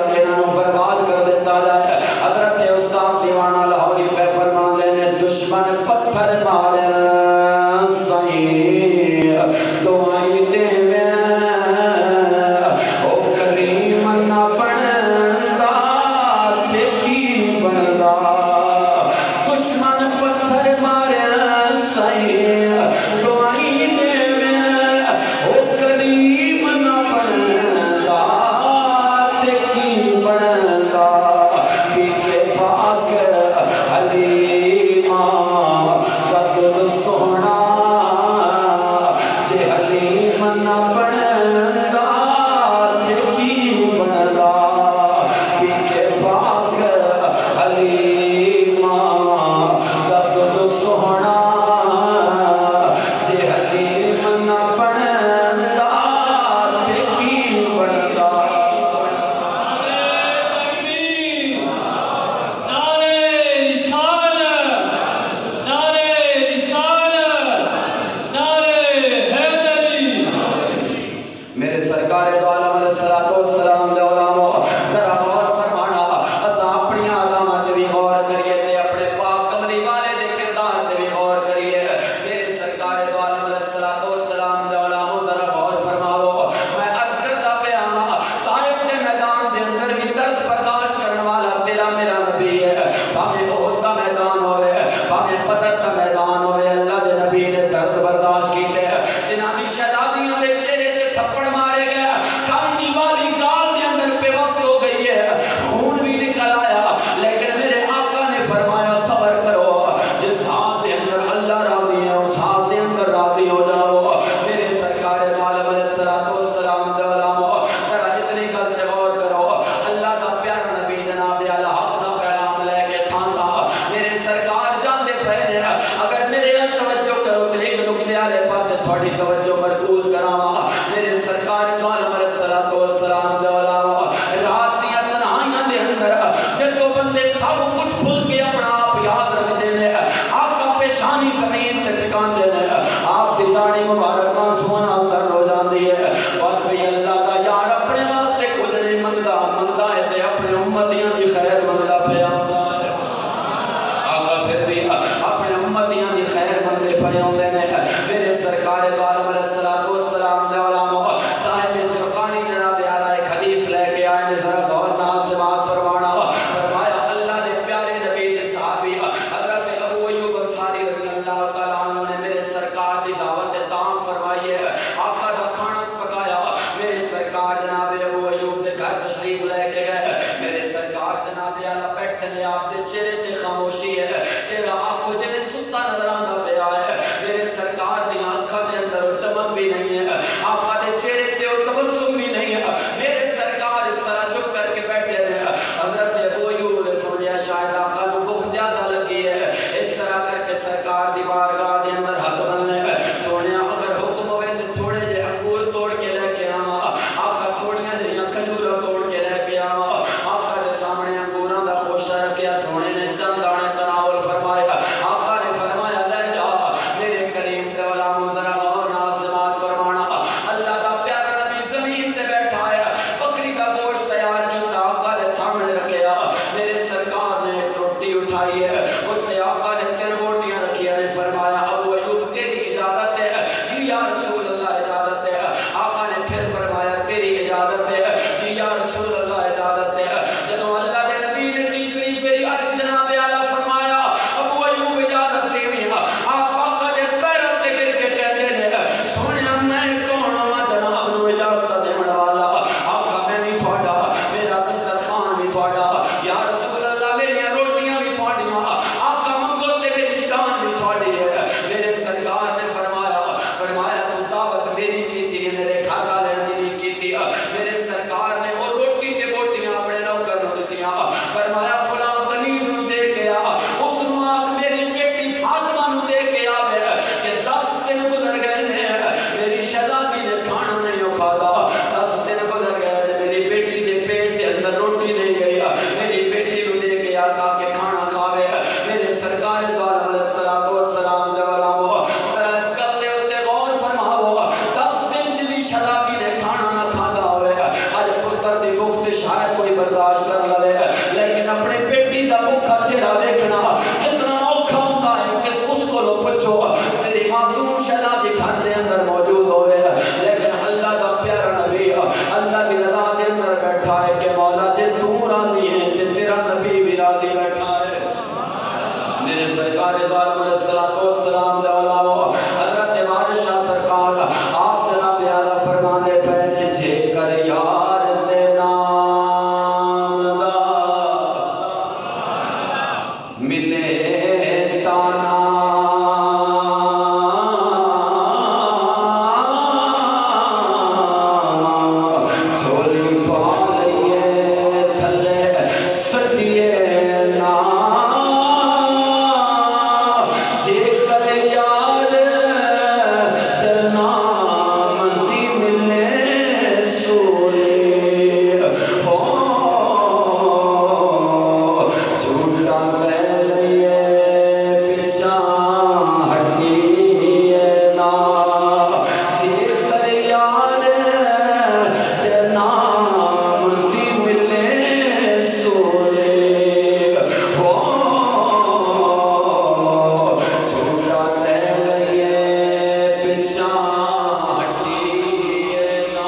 کے انہوں برباد کر دیتا جائے. حضرت استاد دیوانہ لاہوری پہ فرمان لینے دشمن پتھر مارے سائیں دعائیں دے او کریم نہ بندا دیکھی بندا دشمن پتھر مارے سائیں دعائیں دے او کریم نہ بندا دیکھی بندا پی کے پاک حلیمہ بدل سونا جے حلیم نہ بندا دیکھی بندا پی کے پاک حلیمہ بدل سونا جے حلیم نہ بندا دیکھی بندا. میرے سرکار دو عالم علیہ السلام دے علامو ذرا غور فرمانا اسا اپنی علامات بھی غور کریے تے اپنے پاک کملی والے دے کردار تے بھی غور کریے. میرے سرکار دو عالم علیہ السلام دے علامو ذرا غور فرماؤ. میں عرض کرتا پہ آما طائف کے میدان دے اندر بھی درد برداشت کرنے والا تیرا میرا نبی ہے. بھاویں احد کا میدان ہوئے بھاویں بدر کا میدان ہوئے اللہ دے نبی نے درد برداشت کیتے جنہاں دی شہادیوں دے چہرے تے تھپڑ مارے گئے کاندی والی گال دے اندر پہ وس ہو گئی ہے خون بھی نکل آیا لیکن میرے آقا نے فرمایا صبر کرو جس حال دے اندر اللہ راضی ہے اس حال دے اندر راضی ہو جاؤ. میرے سرکار عالم علیہ السلام دے علامو ذرا اتنی گل تے غور کرو اللہ دا پیارا نبی جناب اعلی حق دا پیغام لے کے تھاندا میرے سرکار جاندے پے نے. اگر میرے توجہ کرو تے ایک نقطے والے پاسے تھوڑی توجہ مرکوز کراواں. میرے سرکار دو عالم علیہ السلام دے علامو رات دیاں تنہائیاں دے اندر جدوں بندے سب کچھ بھول کے اپنا آپ یاد رکھتے ہیں آقا پیشانی زمین تے ٹکاندے نے آپ دی داڑھی مبارک آنسواں نال تر ہو جاندی ہے. اور کوئی اللہ دا یار اپنے واسطے کچھ نہیں منگدا ہے تے اپنے امتیاں دی خیر منگدا پیا ہوندا ہے. آقا پھر بھی اپنے امتیاں دی خیر منگدے پے ہوندے نے. میرے سرکار دو عالم علیہ السلام دے علامو صاحب زرقانی جناب اعلی ایک حدیث لے کے آئے نے ذرا غور نال سماعت فرمانا. فرمایا اللہ دے پیارے نبی دے صحابی حضرت ابو ایوب انصاری رضی اللہ تعالیٰ عنہ نے میرے سرکار دی دعوت تام فرمائی ہے. آقا دا کھانا پکایا میرے سرکار جناب ابو ایوب دے گھر تشریف لے کے گئے. میرے سرکار جناب اعلی بیٹھے نے آپ دے چہرے تے خاموشی ہے چہرہ آپ کو جنہیں ستا نظر آندا پیا ہے. میرے سرکار دی آنکھاں دے اندر وہ چمک بھی نہیں ہے آقا دے چہرے تے وہ تبسم بھی نہیں ہے. میرے سرکار اس طرح چپ کر کے بیٹھے رہے. حضرت ابو ایوب نے سمجھا شاید آقا کو بھوک زیادہ لگی ہے. اس طرح کر کے سرکار دی بارگاہ دے اندر ہاتھ بننے سونے اگر حکم ہوئے تو تھوڑے جے انگور توڑ کے لے کے آواں آقا تھوڑیاں جہاں کھجوراں توڑ کے لے کے آواں. آقا دے سامنے انگوراں دا خوشہ رکھیا سونے نے چند دانے تناول فرمایا. آقا نے شاید کوئی برداشت کر لے، لیکن اپنے بیٹی دا بھوکا چہرہ دیکھنا کتنا اوکھا ہوتا ہے کہ اس کو لو پوچھو تیری معصوم شہزادی گھر دے اندر موجود ہوئے، لیکن اللہ دا پیارا نبی اللہ کی رضا دے اندر بیٹھا ہے کہ مولا جے تو راضی ہے تے تیرا نبی بھی راضی بیٹھا ہے۔ میرے سرکار دو عالم علیہ السلام دے علامہ حضرت بادشاہ سرکار آپ جناب اعلیٰ فرمانے پہلے جے کر یار دے نام دا ملے تانا چھولی پا لئیے تھلے سٹیے نا جے کر یار دے نام دی ملے سولی ہو جھوٹا لے لئیے پیچھا ہٹیے نا جے کر یار دے نام دی ملے سولی ہو جھوٹا لے لئیے پیچھا ہٹیے نا۔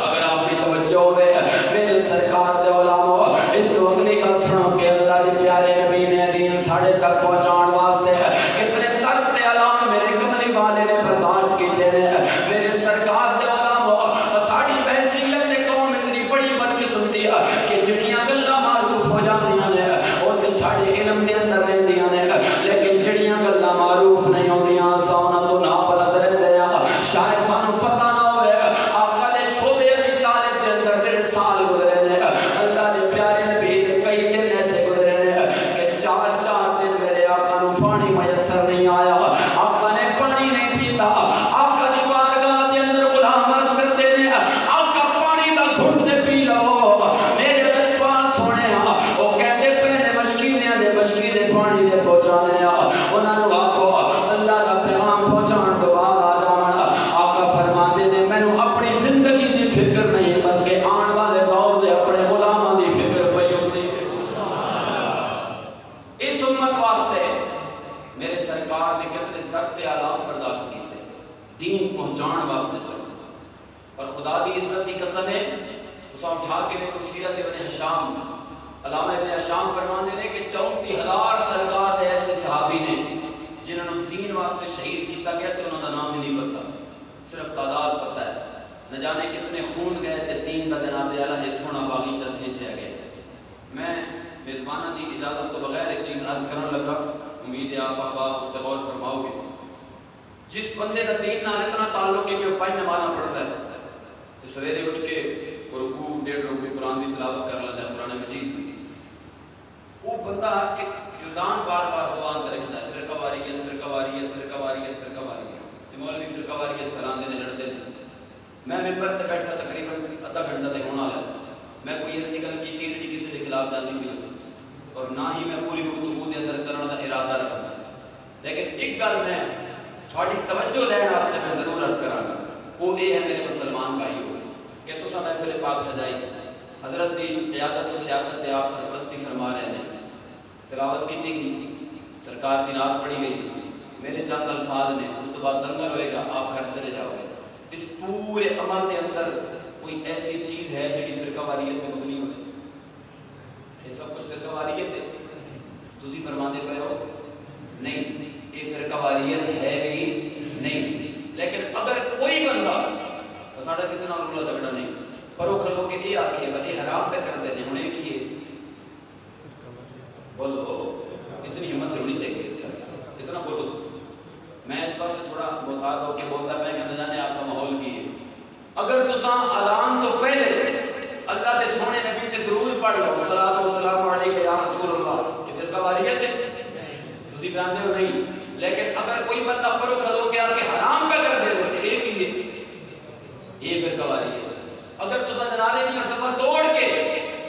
اگر آپ کی توجہ ہوئے میرے سرکار دے علامہ اس کو اگلی گل سنو کہ اللہ دے پیارے نبی نے دین ساڑھے تک پہنچان واسطے کتنے درد دے علام میرے کملی والے نے برداشت کیتے ہیں۔ میرے سرکار دے علامہ ساڑھی بحثیت قوم اتنی بڑی بدقسمتی ہے کہ جڑیاں گلہ معروف ہو جاندیاں نے اور تے ساڑھے علم دے اندر رہندیاں نے، لیکن جڑیاں گلہ معروف نہیں ہوندیاں سونا تو نہ پلد رہندے ہیں۔ شاید سانو پتہ نہ ہوئے آقا دے شعبے ابی طالب دے اندر جڑے سال گزرے نے اللہ دے پیارے نبی دے کئی دن ایسے گزرے نے کہ 4 دن میرے آقا نو پانی میسر نہیں آیا، آقا نے پانی نہیں پیتا، آقا دی بارگاہ دے اندر غلام عرض کر دے نے آقا پانی دا گھٹ تے پی لو، میرے دلپان سونے ہاں وہ کہتے پہنے مشکیلیاں دے مشکیلے پانی دے پہنچانے ہاں انہاں نو آکھو اللہ دا پیغام پہنچان تو بعد آ جانا۔ آقا فرماندے نے مینوں اپنی زندگی دی فکر نہیں بلکہ آن والے دور دے اپنے غلاماں دی فکر پئی ہوندی ہے۔ اس امت واسطے میرے سرکار نے کتنے درد علام برداشت کیتے دین پہنچان واسطے سب، اور خدا دی عزت کی قسم ہے تو اٹھا کے میں تو سیرت ابن ہشام علامہ ابن ہشام فرماندے نے کہ 34,000 سرکار دے ایسے صحابی نے جنہوں نے دین واسطے شہید کیتا گیا تو انہوں کا نام ہی نہیں پتا، صرف تعداد پتہ ہے، نہ جانے کتنے خون گئے تے دین کا جناب اعلیٰ یہ سونا باغیچہ سینچیا گیا۔ میں میزبانہ دی اجازت تو بغیر ایک چیز عرض کرنے لگا، امید ہے آپ احباب اس پر غور فرماؤ گے۔ جس بندے کا دین نال اتنا تعلق ہے کہ وہ 5 نمازاں پڑھتا ہے تو سویرے اٹھ کے رکوع 1.5 رکوع قرآن کی تلاوت کر لیتا ہے، قرآن مجید، وہ بندہ کہ کردان بار بار زبان تے رکھتا ہے فرقہ واریت فرقہ واریت فرقہ واریت فرقہ واریت، مولوی فرقہ واریت پھیلاندے نے لڑتے ہیں۔ میں ممبر تے بیٹھا تقریباً آدھا گھنٹہ تے ہونا والا، میں کوئی ایسی گل کیتی نہیں کسی کے خلاف جانے بھی لگا اور نہ ہی میں پوری گفتگو دے اندر کرنے کا ارادہ رکھتا، لیکن ایک گل میں تھوڑی توجہ لینے واسطے میں ضرور عرض کراں گا، وہ یہ ہے میرے مسلمان بھائیو کہ تساں محفل پاک سجائی حضرت دی قیادت و سیادت پہ آپ سرپرستی فرما رہے ہیں، تلاوت کی گئی، سرکار کی نعت پڑھی گئی، میرے چند الفاظ نے اس تو بعد لنگر ہوئے گا، آپ گھر چلے جاؤ گے۔ اس پورے عمل کے اندر کوئی ایسی چیز ہے جڑی فرقہ واریت میں مبنی ہو، یہ سب کچھ فرقہ واریت ہے؟ تسی فرماندے پے ہو نہیں، یہ فرقہ واریت ہے بھی نہیں، لیکن اگر کوئی بندہ ساڈا کسی نال رولا جھگڑا نہیں پر وہ کھلو کے یہ آکھے گا یہ حرام پہ کر دے ہن یہ کیے، بولو اتنی ہمت ہونی چاہیے سر، اتنا بولو تو میں اس واسطے تھوڑا محتاط ہو کے بولتا پہ کہ نہ جانے آپ کا ماحول کی ہے۔ اگر تساں اعلان تو پہلے اللہ دے سونے نبی تے درود پڑھ لو صلاۃ و سلام علیک یا رسول اللہ، یہ فرقہ واریت ہے؟ تسی بیان دے ہو نہیں، لیکن اگر کوئی بندہ پرو کھلو کے آ کے حرام پہ کر دے تو یہ کی ہے، یہ فرقہ واریت ہے۔ اگر تساں جنازے دی سفر توڑ کے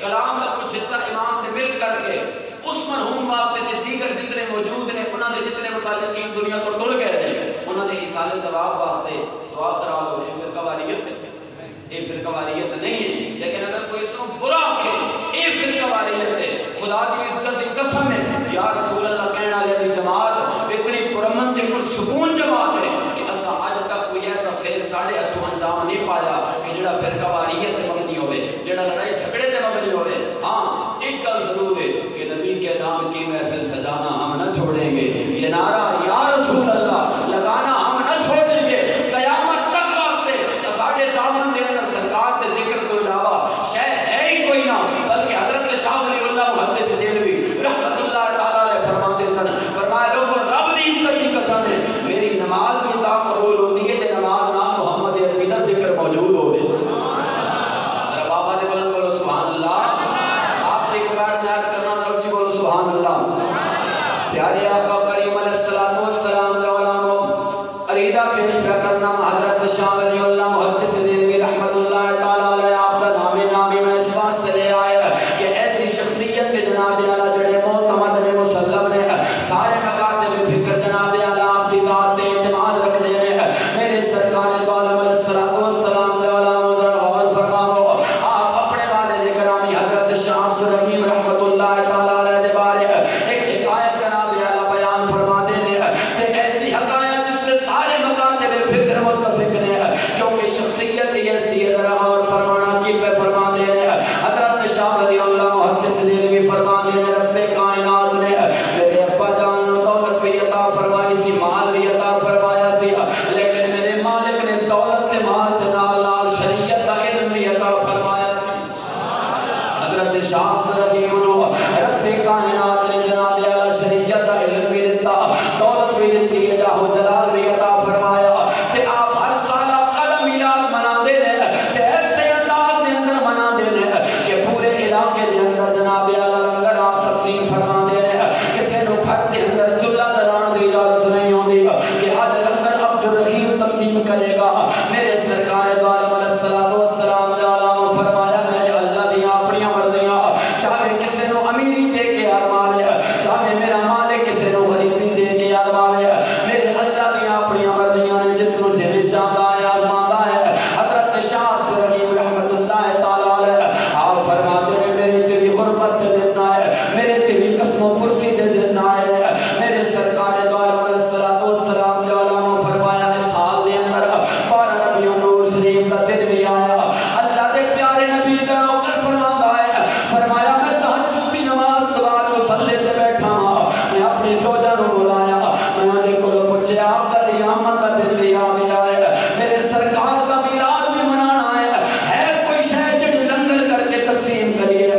کلام کا کچھ حصہ امام سے مل کر کے اس مرحوم واسطے تے دیگر جتنے موجود نے انہاں دے جتنے متعلقین دنیا تو ٹر گئے ہیں انہاں دے ایصال ثواب واسطے دعا کرا لو، یہ فرقہ واریت ہے؟ یہ فرقہ واریت نہیں ہے۔ اللہ کی عزت کی قسم ہے یا رسول اللہ کہنا لے دی جماعت اتنی پرامن تے پرسکون جماعت ہے کہ اسا اج تک کوئی ایسا فعل ساڑھے ہتھوں انجام نہیں پایا کہ جڑا فرقہ واریت تے مبنی ہوئے جڑا لڑائی جھگڑے تے مبنی ہوئے ہاں ایک گل ضرور ہے کہ نبی کے نام کی محفل سجانا ہم نہ چھوڑیں گے یہ نعرہ یا رسول اللہ لگانا ہم نہ چھوڑیں گے قیامت تک واسطے ساڑھے دامن دے اندر سرکار تے ذکر تو علاوہ شے ہے ہی کوئی نہ بلکہ حضرت شاہ ولی اللہ محدث دہلوی رحمت اللہ تعالی علیہ فرماتے سن فرمایا لوگوں رب دی عزت کی قسم ہے میری نماز بھی تا قبول ہوتی ہے کہ نماز نام محمد عربی دا ذکر موجود ہو دے ذرا بابا دے بلند بولو سبحان اللہ آپ دیکھ بار میں عرض کرنا ذرا اچھی بولو سبحان اللہ پیارے آقا کریم علیہ الصلوۃ والسلام دے علماء عریدہ پیش کرنا حضرت شاہ ولی اللہ محدث دہلوی رحمت اللہ تعالی علیہ آپ دا نامی میں اس واسطے لے آئے کہ ایسی شخصیت کے جناب اعلیٰ جڑے معتمد نے مسلم نے سارے مکاتب فکر جناب اعلیٰ آپ کی ذات تے اعتماد رکھنے ہیں میرے سرکار دو عالم علیہ الصلوۃ والسلام دے علماء ذرا غور فرماؤ آپ اپنے والد گرامی حضرت شاہ عبد الرحیم رحمت اللہ تعالی علیہ دے بارے ایک حکایت جناب اعلیٰ بیان فرما دینے تے ایسی حکایت جس سے سارے مکاتب فکر متفق نے کیونکہ شخصیت ایسی ہے ذرا غور فرمانا کی پہ فرما دینے حضرت شاہ ولی اللہ محدث دہلوی فرما دینے رب کائنات نے میرے ابا جان نو دولت بھی عطا فرمائی سی مال بھی عطا فرمایا سی لیکن میرے مالک نے دولت تے مال دے نال نال شریعت دا علم بھی عطا فرمایا سی حضرت شاہ رحیم نو رب کائنات نے جناب اعلی شریعت دا علم بھی دیتا دولت بھی دیتی ہے جاہو جلال بھی عطا فرمایا تے آپ ہر سال قدم میلاد منا دے رہے تے ایسے انداز دے اندر منا دے رہے کہ پورے علاقے دے اندر جناب اعلی لنگر آپ تقسیم فرما دے رہے کسے نو گھر دے اندر چولہا جلان دی اجازت نہیں ہوندی کہ آج لنگر عبد الرحیم تقسیم کرے گا میرے سرکار دو عالم علیہ الصلوۃ والسلام دے علامہ فرمایا میرے اللہ دی اپنی مرضیاں چاہے کسے نو امیری دے کے آزماوے چاہے میرا مالک کسے نو غریبی دے کے آزماوے میرے اللہ دی اپنی مرضیاں نے جس نو جویں چاہتا ہے آزماتا ہے حضرت شاہ عبد الرحیم رحمت اللہ تعالی علیہ آپ فرماتے ہیں میرے تیری غربت دے دینا ہے میرے تیری قسم و پرسی دے دینا ہے میرے سرکار دو عالم علیہ الصلوۃ والسلام دے علامہ فرمایا اس سال دے اندر 12 ربیع النور شریف دا دن بھی آیا اللہ دے پیارے نبی دا نوکر فرماتا ہے فرمایا میں تہجد دی نماز کے بعد مصلی تے بیٹھا ہاں میں اپنی زوجہ نو بلایا میں دے کول پوچھیا آپ کا دی آمد دا دن بھی آ گیا ہے میرے سرکار دا میلاد بھی منانا ہے کوئی شے جڑی لنگر کر کے تقسیم کریے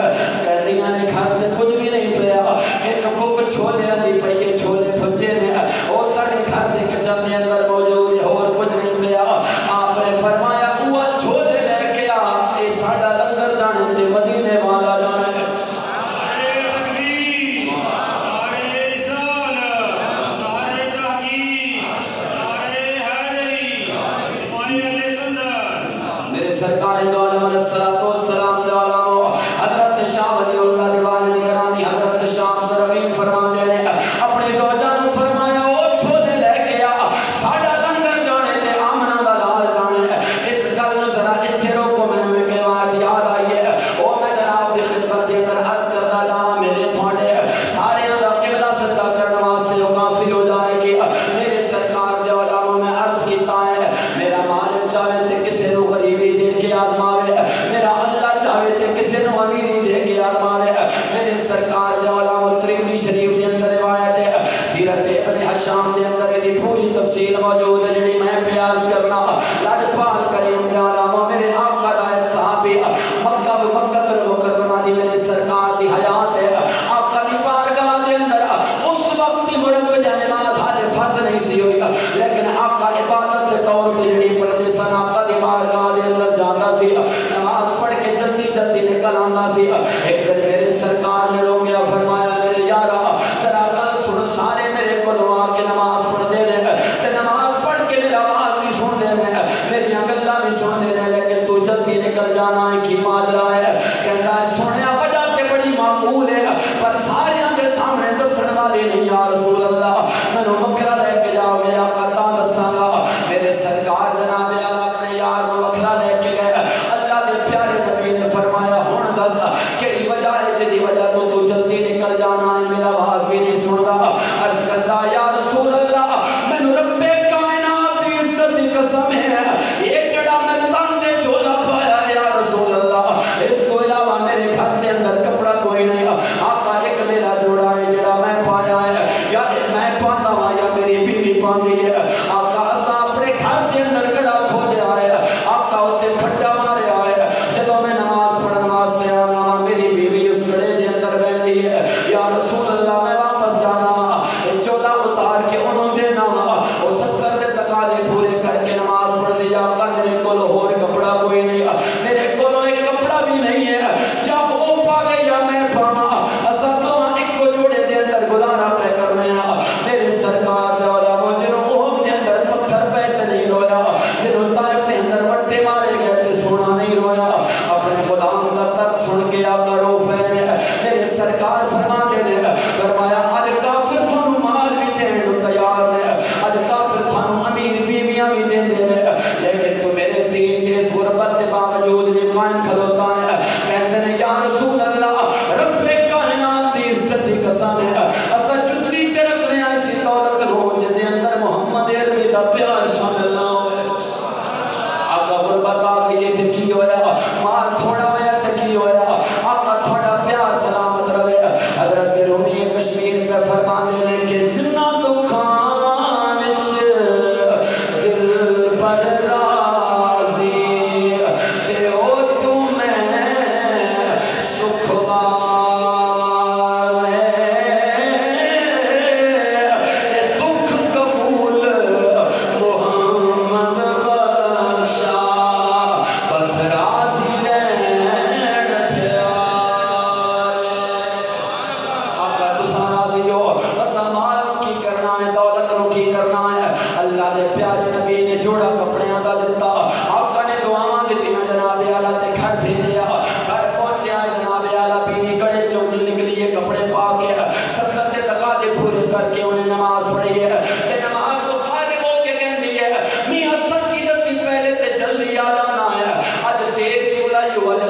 کہندیاں نے گھر تے کچھ بھی نہیں پیا ایک بک چھولے دی پئی چھولے بھجے نے او ساڈے گھر دے کچن دے اندر موجود ہے اور کچھ نہیں پیا آپ نے فرمایا وہ چھولے لے کے آ اے ساڈا لنگر جانے تے مدینے والا جانا ہے سرکار دو عالم علیہ الصلوۃ والسلام دے علماء حضرت شاہ ولی اللہ دی والد گرامی حضرت شاہ عبد الرحیم فرماندے نے اپنی زوجہ نو فرمایا او چھولے لے کے آ ساڈا لنگر جانے تے آمنہ دا لال جانے اس گل نو ذرا ایتھے روکو مینوں ایک بات یاد آئی ہے او میں جناب دی خدمت دے اندر عرض کردا جاواں میرے تھوڑے سارے دا قبلہ سجدہ کرن واسطے او کافی ہو جائے گی میرے سرکار دے علماء میں عرض کیتا ہے میرا مالک چاہے تے کسے نو غریبی دے کے آزماوے میرا اللہ چاہے تے کسے نو امیری دے کے آزماوے میرے سرکار دے علامہ ترمذی شریف دے اندر روایت ہے سیرت ابن حشام دے اندر دی پوری تفصیل موجود ہے جڑی میں بیان کرنا لاجپال کریم دے علامہ میرے آقا دا ایک صحابی مکہ المکرمہ دی میرے سرکار دی حیات ہے آقا دی بارگاہ دے اندر اس وقت دی مرکزہ نماز حال فرض نہیں سی ہوئی لیکن آقا عبادت کے طور تے جڑی پڑھدے سن آقا دی بارگاہ دے اندر جاندا سی نماز پڑھ کے جلدی جلدی نکل آندا سی ایک دن میرے سرکار نے روکیا فرمایا میرے یارا ذرا گل سن سارے میرے کول آ کے نماز پڑھدے نے تے نماز پڑھ کے میرا آواز بھی سن دے نے میری گلاں بھی سن دے نے لیکن تو جلدی نکل جانا ہے کی ماجرا ہے کہندا ہے سنیا وجہ تے بڑی معقول ہے پر سارے دے سامنے دسن والے نہیں یا رسول اللہ مینوں وکھرا لے کے جاؤ گے آقا تا دساں گا میرے سرکار جناب اعلی اپنے یار نو وکھرا لے کے گئے اللہ دے پیارے نبی نے فرمایا ہن دس کیڑی وجہ ہے جدی وجہ تو جلدی